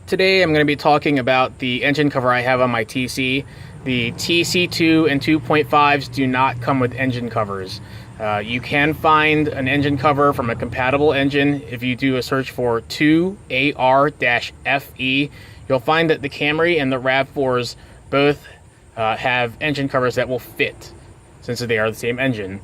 Today I'm going to be talking about the engine cover I have on my TC. The tC2 and 2.5s do not come with engine covers. You can find an engine cover from a compatible engine if you do a search for 2AR-FE. You'll find that the Camry and the RAV4s both have engine covers that will fit, since they are the same engine.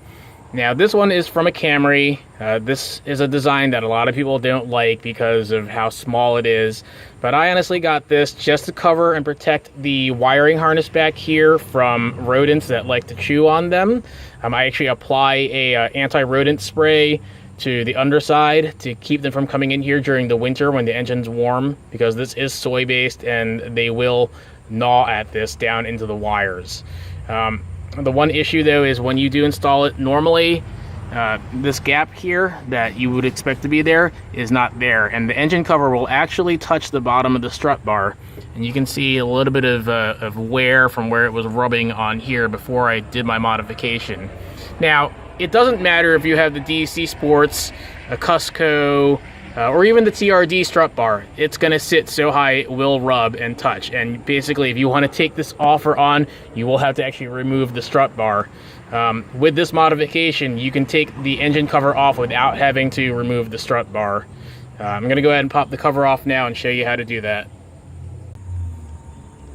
Now this one is from a Camry. This is a design that a lot of people don't like because of how small it is, but I honestly got this just to cover and protect the wiring harness back here from rodents that like to chew on them. I actually apply a anti-rodent spray to the underside to keep them from coming in here during the winter when the engine's warm, because this is soy based and they will gnaw at this down into the wires. The one issue though is when you do install it, normally this gap here that you would expect to be there is not there, and the engine cover will actually touch the bottom of the strut bar, and you can see a little bit of wear from where it was rubbing on here before I did my modification. Now it doesn't matter if you have the DC Sports, a Cusco, or even the TRD strut bar. It's going to sit so high it will rub and touch, and basically if you want to take this off or on, you will have to actually remove the strut bar. With this modification, you can take the engine cover off without having to remove the strut bar. I'm going to go ahead and pop the cover off now and show you how to do that.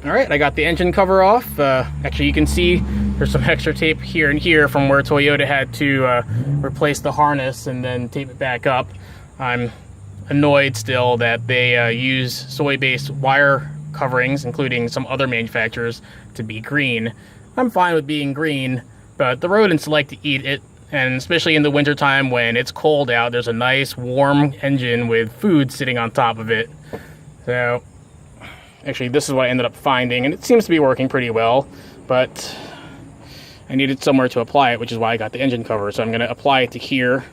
Alright, I got the engine cover off. Actually, you can see there's some extra tape here and here from where Toyota had to replace the harness and then tape it back up. I'm annoyed still that they use soy-based wire coverings, including some other manufacturers, to be green. I'm fine with being green, but the rodents like to eat it, and especially in the wintertime when it's cold out, there's a nice warm engine with food sitting on top of it. So actually this is what I ended up finding, and it seems to be working pretty well, but I needed somewhere to apply it, which is why I got the engine cover. So I'm going to apply it to here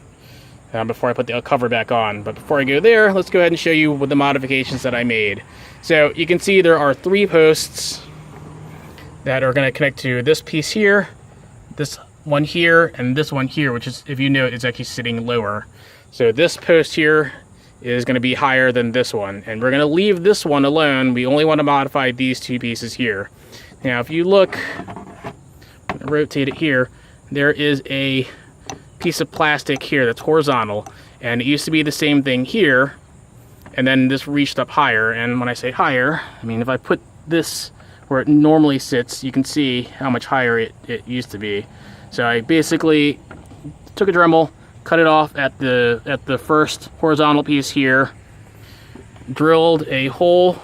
before I put the cover back on. But before I go there, let's go ahead and show you what the modifications that I made. So you can see there are 3 posts that are going to connect to this piece here, this one here, and this one here, which is, if you note, is actually sitting lower. So this post here is going to be higher than this one, and we're going to leave this one alone. We only want to modify these 2 pieces here. Now if you look, I'm going to rotate it here, there is a piece of plastic here that's horizontal, and it used to be the same thing here, and then this reached up higher. And when I say higher, I mean if I put this where it normally sits, you can see how much higher it used to be. So I basically took a Dremel, cut it off at the first horizontal piece here, drilled a hole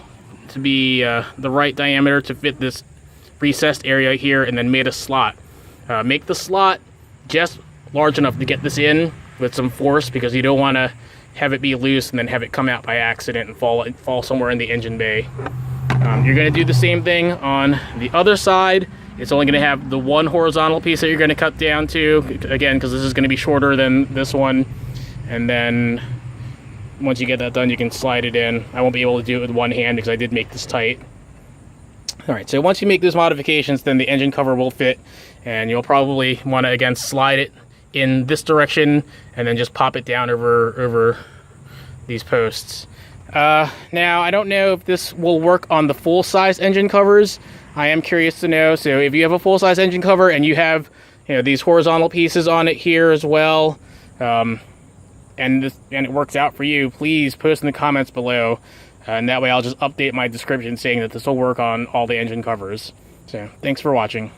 to be the right diameter to fit this recessed area here, and then made a slot. Make the slot just large enough to get this in with some force, because you don't want to have it be loose and then have it come out by accident and fall somewhere in the engine bay. You're going to do the same thing on the other side. It's only going to have the one horizontal piece that you're going to cut down to, again, because this is going to be shorter than this one. And then once you get that done, you can slide it in. I won't be able to do it with one hand because I did make this tight. Alright, so once you make those modifications, then the engine cover will fit, and you'll probably want to, again, slide it in this direction and then just pop it down over these posts. Now I don't know if this will work on the full-size engine covers. I am curious to know. So if you have a full-size engine cover and you have, you know, these horizontal pieces on it here as well, and it works out for you, please post in the comments below, and that way I'll just update my description saying that this will work on all the engine covers. So thanks for watching.